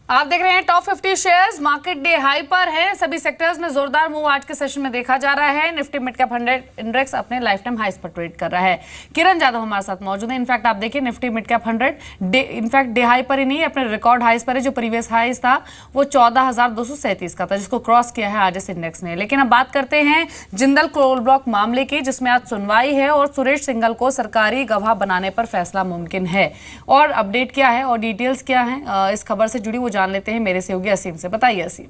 आप देख रहे हैं top 50 shares market day high पर है। सभी सेक्टर्स में जोरदार मूव आज के सेशन में देखा जा रहा है। निफ्टी मिड कैप 100 इंडेक्स अपने लाइफ टाइम हाईस पर ट्रेड कर रहा है। किरण यादव हमारे साथ मौजूद है। इनफैक्ट आप देखिए Nifty mid cap 100 in fact day high पर ही नहीं, अपने रिकॉर्ड हाईस पर है। जो प्रीवियस हाईस था वो 14,237 का था, जिसको क्रॉस किया है आज इस इंडेक्स ने। लेकिन अब बात करते हैं जिंदल कोल ब्लॉक मामले की, जिसमें आज सुनवाई है और सुरेश सिंघल को सरकारी गवाह बनाने पर फैसला मुमकिन है। और अपडेट क्या है और डिटेल्स क्या है इस खबर से जुड़ी वो जान लेते हैं मेरे सहयोगी असीम से। बताइए असीम।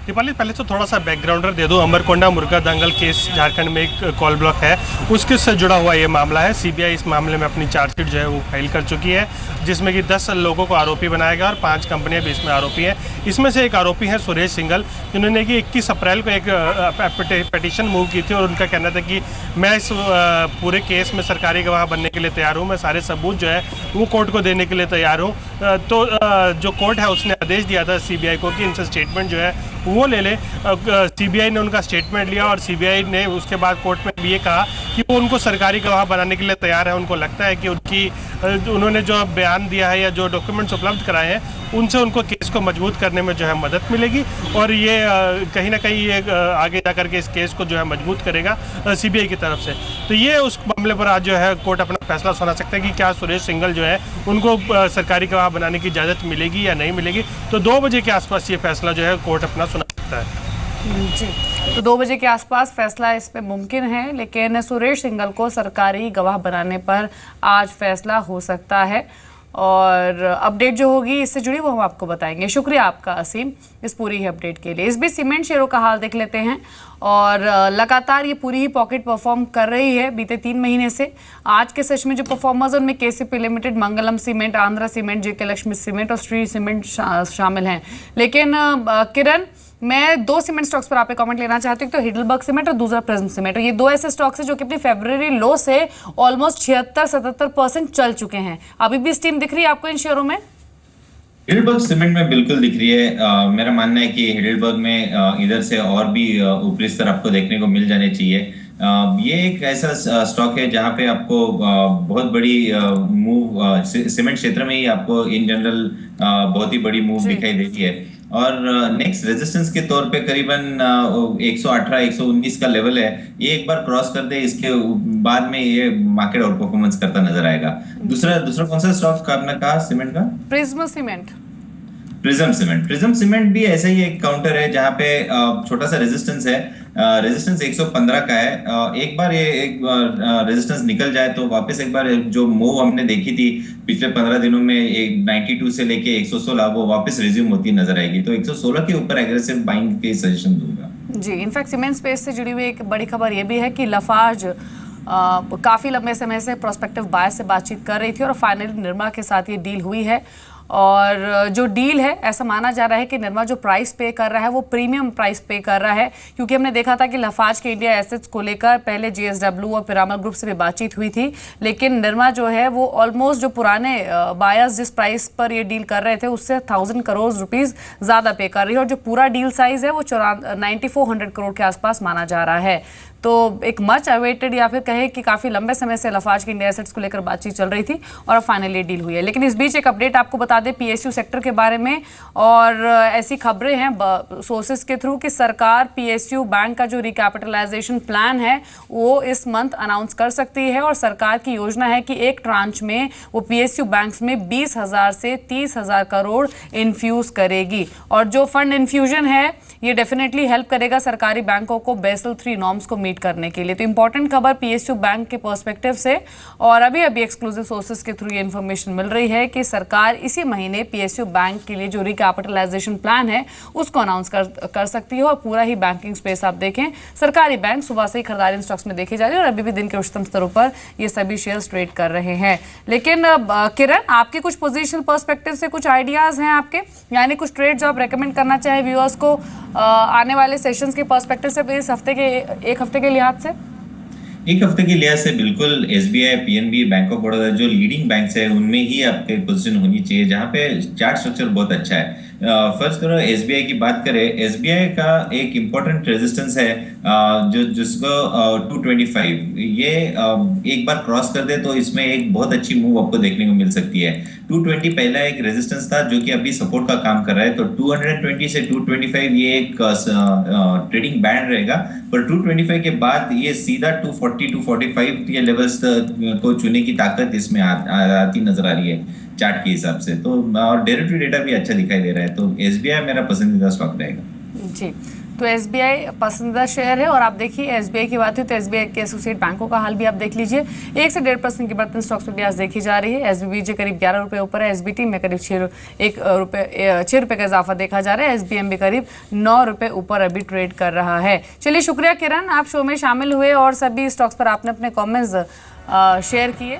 दीपाली, पहले तो थोड़ा सा बैकग्राउंडर दे दो। अमरकोंडा मुर्गा दंगल केस झारखंड में एक कॉल ब्लॉक है, उसके से जुड़ा हुआ ये मामला है। सीबीआई इस मामले में अपनी चार्जशीट जो है वो फाइल कर चुकी है, जिसमें कि 10 लोगों को आरोपी बनाया गया और 5 कंपनियां भी इसमें आरोपी हैं। इसमें से एक आरोपी है सुरेश सिंघल, जिन्होंने कि 21 अप्रैल को एक पिटीशन मूव की थी और उनका कहना था कि मैं इस पूरे केस में सरकारी गवाह बनने के लिए तैयार हूँ, मैं सारे सबूत जो है वो कोर्ट को देने के लिए तैयार हूँ। तो जो कोर्ट है उसने आदेश दिया था सीबीआई को कि इनसे स्टेटमेंट जो है वो ले ले। सीबीआई ने उनका स्टेटमेंट लिया और सीबीआई ने उसके बाद कोर्ट में भी ये कहा कि वो उनको सरकारी गवाह बनाने के लिए तैयार है। उनको लगता है कि उन्होंने जो बयान दिया है या जो डॉक्यूमेंट्स उपलब्ध कराए हैं उनसे उनको केस को मजबूत करने में जो है मदद मिलेगी और ये कहीं ना कहीं ये आगे जा करके इस केस को जो है मजबूत करेगा सीबीआई की तरफ से। तो ये उस मामले पर आज जो है कोर्ट अपना फैसला सुना सकता है कि क्या सुरेश सिंघल जो है उनको सरकारी गवाह बनाने की इजाज़त मिलेगी या नहीं मिलेगी। तो 2 बजे के आसपास ये फैसला जो है कोर्ट अपना सुना सकता है। जी, तो 2 बजे के आसपास फैसला इस पे मुमकिन है, लेकिन सुरेश सिंघल को सरकारी गवाह बनाने पर आज फैसला हो सकता है और अपडेट जो होगी इससे जुड़ी वो हम आपको बताएंगे। शुक्रिया आपका असीम इस पूरी ही अपडेट के लिए। इस बीच सीमेंट शेयरों का हाल देख लेते हैं और लगातार ये पूरी ही पॉकेट परफॉर्म कर रही है बीते 3 महीने से। आज के सेशन में जो परफॉर्मर्स उनमें केसीपी लिमिटेड, मंगलम सीमेंट, आंध्रा सीमेंट, जेके लक्ष्मी सीमेंट और श्री सीमेंट शामिल हैं। लेकिन किरण, मैं 2 सीमेंट स्टॉक्स पर आपके कमेंट लेना चाहती हूँ। तो हिडलबर्ग सीमेंट और दूसरा प्रिज्म सीमेंट, ये 2 ऐसे स्टॉक्स हैं जो कि अपनी फरवरी लो से ऑलमोस्ट 76-77% चल चुके हैं। अभी भी स्टीम दिख रही है आपको इन शेयरों में? हिडलबर्ग सीमेंट में बिल्कुल दिख रही है। मेरा मानना है कि हिडलबर्ग में इधर से और भी ऊपरी स्तर आपको देखने को मिल जाने चाहिए। ये एक ऐसा स्टॉक है जहां पे आपको बहुत बड़ी मूव सीमेंट क्षेत्र में ही आपको इन जनरल बहुत ही बड़ी मूव दिखाई देती है और नेक्स्ट रेजिस्टेंस के तौर पे करीबन 118-119 का लेवल है। ये एक बार क्रॉस कर दे, इसके बाद में ये मार्केट और परफॉर्मेंस करता नजर आएगा। दूसरा कौन सा स्टॉक का आपने कहा सीमेंट का? Prism cement. प्रिज्म सीमेंट भी ऐसा ही एक काउंटर है जहां पे छोटा सा रेजिस्टेंस है। रेजिस्टेंस 115 का है। एक बार ये एक रेजिस्टेंस निकल जाए तो वापस एक बार जो मूव हमने देखी थी पिछले 15 दिनों में, एक 92 से लेके 116 वो वापस रिज्यूम होती नजर आएगी। तो 116 के ऊपर एग्रेसिव बाइंग के सजेशन दूंगा। जी, इनफैक्ट सीमेंट स्पेस से जुड़ी हुई एक बड़ी खबर ये भी है कि लफार्ज काफी लंबे समय से प्रोस्पेक्टिव बायर से बातचीत कर रही थी और फाइनली निर्मा के साथ ये डील हुई है। और जो डील है, ऐसा माना जा रहा है कि निर्मा जो प्राइस पे कर रहा है वो प्रीमियम प्राइस पे कर रहा है, क्योंकि हमने देखा था कि लफार्ज के इंडिया एसेट्स को लेकर पहले जीएसडब्ल्यू और पिरामल ग्रुप से भी बातचीत हुई थी, लेकिन निर्मा जो है वो ऑलमोस्ट जो पुराने बायर्स जिस प्राइस पर ये डील कर रहे थे उससे 1000 करोड़ रुपीस ज़्यादा पे कर रही है और जो पूरा डील साइज है वो 9400 करोड़ के आसपास माना जा रहा है। तो एक मच अवेटेड या फिर कहे कि काफ़ी लंबे समय से लफार्ज के इंडिया एसेट्स को लेकर बातचीत चल रही थी और फाइनली डील हुई है। लेकिन इस बीच एक अपडेट आपको बता दें पीएसयू सेक्टर के बारे में, और ऐसी खबरें हैं सोर्सेज के थ्रू कि सरकार पीएसयू बैंक का जो रिकैपिटलाइजेशन प्लान है वो इस मंथ अनाउंस कर सकती है और सरकार की योजना है कि एक ट्रांच में वो पीएसयू बैंक्स में 20,000 से 30,000 करोड़ इन्फ्यूज करेगी। और जो फंड इन्फ्यूजन है ये डेफिनेटली हेल्प करेगा सरकारी बैंकों को बेसल 3 नॉर्म्स को मीट करने के लिए। तो इंपॉर्टेंट खबर पीएसयू बैंक के पर्सपेक्टिव से, और अभी एक्सक्लूसिव सोर्सेज के थ्रू ये इन्फॉर्मेशन मिल रही है कि सरकार इसी महीने पीएसयू बैंक के लिए जो रिकैपिटलाइजेशन प्लान है उसको अनाउंस कर सकती है। और पूरा ही बैंकिंग स्पेस आप देखें, सरकारी बैंक सुबह से ही खरीदारी स्टॉक्स में देखी जा रही है और अभी भी दिन के उच्चतम स्तरों पर ये सभी शेयर्स ट्रेड कर रहे हैं। लेकिन किरण, आपके कुछ पोजिशनल पर्सपेक्टिव से कुछ आइडियाज हैं आपके, यानी कुछ ट्रेड जो आप रेकमेंड करना चाहे व्यूअर्स को आने वाले सेशंस के पर्सपेक्टिव से, इस हफ्ते के एक हफ्ते के लिहाज से? एक हफ्ते के लिहाज से बिल्कुल SBI, PNB, bank of Baroda जो लीडिंग बैंक्स है उनमें ही आपके पोजीशन होनी चाहिए, जहां पे चार्ट स्ट्रक्चर बहुत अच्छा है। फर्स्ट करो एसबीआई की बात करें, एसबीआई का एक इम्पोर्टेंट रेजिस्टेंस है जो जिसको 225, ये एक बार क्रॉस कर दे तो इसमें एक बहुत अच्छी मूव आपको देखने को मिल सकती है। 220 पहला एक रेजिस्टेंस था जो कि अभी सपोर्ट का काम कर रहा है, तो 220 से 225 ये एक ट्रेडिंग बैंड रहेगा, पर 225 के बाद ये सीधा 240 245 के लेवल्स को छूने की ताकत इसमें आती नजर आ रही है चार्ट के हिसाब से। तो और डेरिवेटिव डेटा भी अच्छा दिखाई दे रहा है, तो एसबीआई मेरा पसंदीदा स्टॉक रहेगा। जी, तो एसबीआई पसंदीदा शेयर है। और आप देखिए एसबीआई की बात हुई तो एसबीआई के एसोसिएट बैंकों का हाल भी आप देख लीजिए, 1 से 1.5% की बढ़त स्टॉक्स में भी आज देखी जा रही है। एसबीबीजे करीब 11 रुपये ऊपर है, एसबीटी में करीब 6 रुपये का इजाफा देखा जा रहा है, एसबीएम भी करीब 9 रुपये ऊपर अभी ट्रेड कर रहा है। चलिए शुक्रिया किरण, आप शो में शामिल हुए और सभी स्टॉक्स पर आपने अपने कॉमेंट्स शेयर किए।